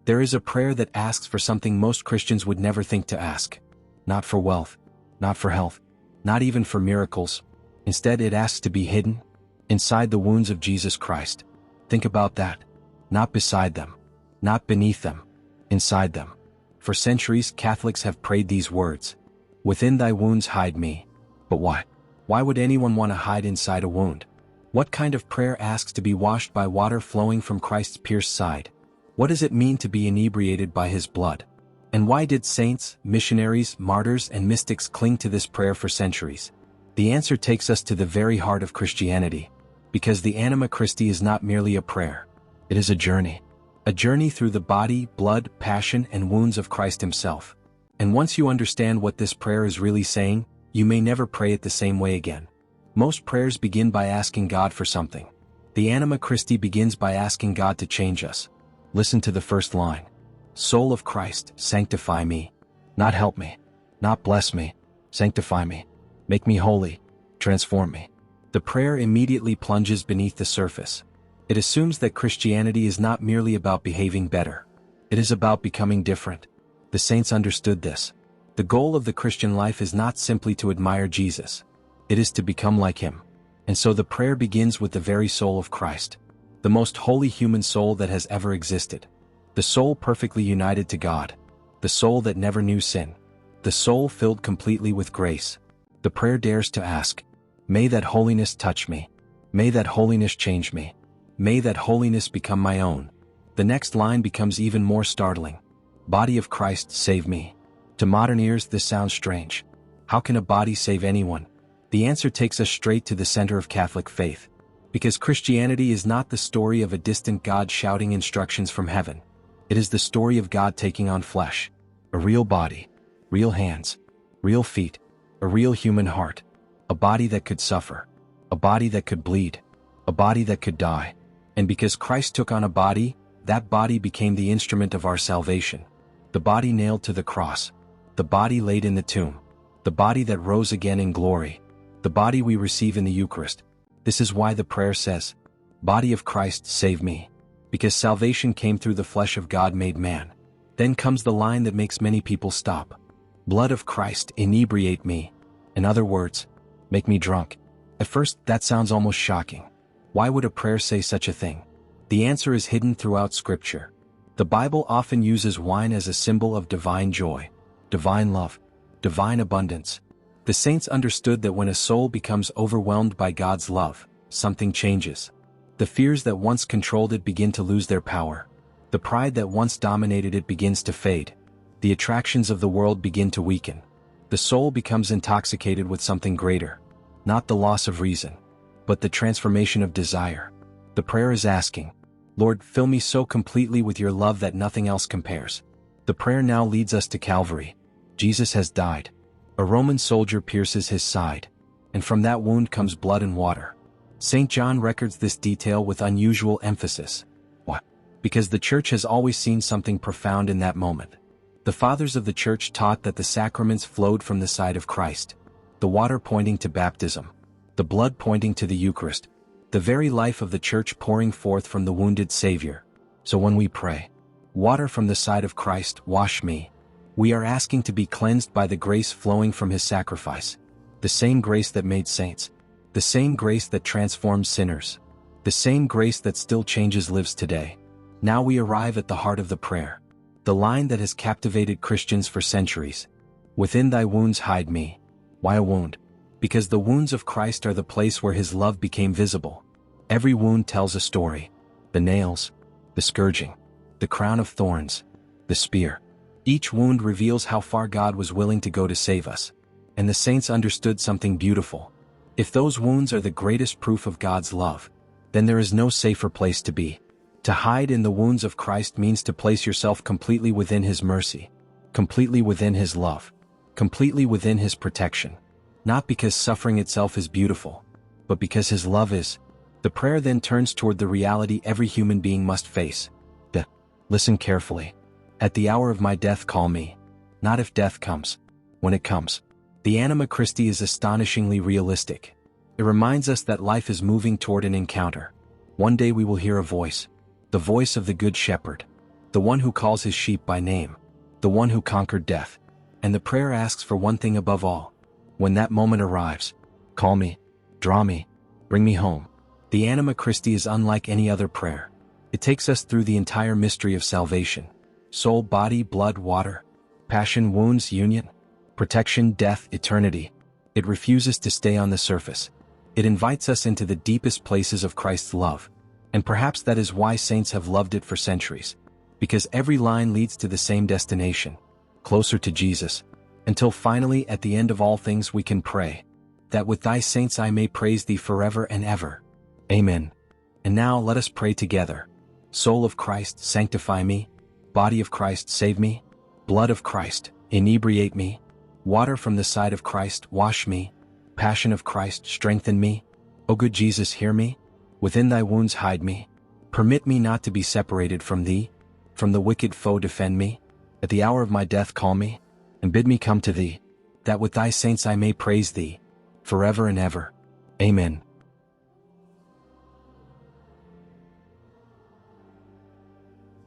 There is a prayer that asks for something most Christians would never think to ask. Not for wealth, not for health, not even for miracles. Instead, it asks to be hidden inside the wounds of Jesus Christ. Think about that. Not beside them, not beneath them, inside them. For centuries, Catholics have prayed these words. Within thy wounds hide me. But why? Why would anyone want to hide inside a wound? What kind of prayer asks to be washed by water flowing from Christ's pierced side? What does it mean to be inebriated by his blood? And why did saints, missionaries, martyrs, and mystics cling to this prayer for centuries? The answer takes us to the very heart of Christianity. Because the Anima Christi is not merely a prayer. It is a journey. A journey through the body, blood, passion, and wounds of Christ himself. And once you understand what this prayer is really saying, you may never pray it the same way again. Most prayers begin by asking God for something. The Anima Christi begins by asking God to change us. Listen to the first line. Soul of Christ, sanctify me. Not help me. Not bless me. Sanctify me. Make me holy. Transform me. The prayer immediately plunges beneath the surface. It assumes that Christianity is not merely about behaving better. It is about becoming different. The saints understood this. The goal of the Christian life is not simply to admire Jesus. It is to become like him. And so the prayer begins with the very soul of Christ. The most holy human soul that has ever existed. The soul perfectly united to God. The soul that never knew sin. The soul filled completely with grace. The prayer dares to ask, may that holiness touch me. May that holiness change me. May that holiness become my own. The next line becomes even more startling. Body of Christ, save me. To modern ears, this sounds strange. How can a body save anyone? The answer takes us straight to the center of Catholic faith. Because Christianity is not the story of a distant God shouting instructions from heaven. It is the story of God taking on flesh. A real body, real hands, real feet, a real human heart. A body that could suffer. A body that could bleed. A body that could die. And because Christ took on a body, that body became the instrument of our salvation. The body nailed to the cross. The body laid in the tomb. The body that rose again in glory. The body we receive in the Eucharist. This is why the prayer says, Body of Christ, save me. Because salvation came through the flesh of God made man. Then comes the line that makes many people stop. Blood of Christ, inebriate me. In other words, make me drunk. At first, that sounds almost shocking. Why would a prayer say such a thing? The answer is hidden throughout Scripture. The Bible often uses wine as a symbol of divine joy, divine love, divine abundance. The saints understood that when a soul becomes overwhelmed by God's love, something changes. The fears that once controlled it begin to lose their power. The pride that once dominated it begins to fade. The attractions of the world begin to weaken. The soul becomes intoxicated with something greater. Not the loss of reason, but the transformation of desire. The prayer is asking, Lord, fill me so completely with your love that nothing else compares. The prayer now leads us to Calvary. Jesus has died. A Roman soldier pierces his side, and from that wound comes blood and water. St. John records this detail with unusual emphasis. Why? Because the Church has always seen something profound in that moment. The fathers of the Church taught that the sacraments flowed from the side of Christ. The water pointing to baptism. The blood pointing to the Eucharist. The very life of the Church pouring forth from the wounded Savior. So when we pray, water from the side of Christ, wash me, we are asking to be cleansed by the grace flowing from his sacrifice. The same grace that made saints. The same grace that transforms sinners. The same grace that still changes lives today. Now we arrive at the heart of the prayer. The line that has captivated Christians for centuries. Within thy wounds hide me. Why a wound? Because the wounds of Christ are the place where his love became visible. Every wound tells a story. The nails, the scourging, the crown of thorns, the spear. Each wound reveals how far God was willing to go to save us. And the saints understood something beautiful. If those wounds are the greatest proof of God's love, then there is no safer place to be. To hide in the wounds of Christ means to place yourself completely within his mercy, completely within his love, completely within his protection. Not because suffering itself is beautiful, but because his love is. The prayer then turns toward the reality every human being must face. Listen carefully. At the hour of my death call me. Not if death comes. When it comes. The Anima Christi is astonishingly realistic. It reminds us that life is moving toward an encounter. One day we will hear a voice. The voice of the Good Shepherd. the one who calls his sheep by name, the one who conquered death. And the prayer asks for one thing above all. When that moment arrives, call me, draw me, bring me home. The Anima Christi is unlike any other prayer. It takes us through the entire mystery of salvation: soul, body, blood, water, passion, wounds, union, protection, death, eternity. It refuses to stay on the surface. It invites us into the deepest places of Christ's love. And perhaps that is why saints have loved it for centuries. Because every line leads to the same destination, closer to Jesus, until finally at the end of all things we can pray, that with thy saints I may praise thee forever and ever. Amen. And now let us pray together. Soul of Christ, sanctify me. Body of Christ, save me. Blood of Christ, inebriate me. Water from the side of Christ, wash me. Passion of Christ, strengthen me. O good Jesus, hear me. Within thy wounds hide me. Permit me not to be separated from thee. From the wicked foe defend me. At the hour of my death call me, and bid me come to thee, that with thy saints I may praise thee, forever and ever. Amen.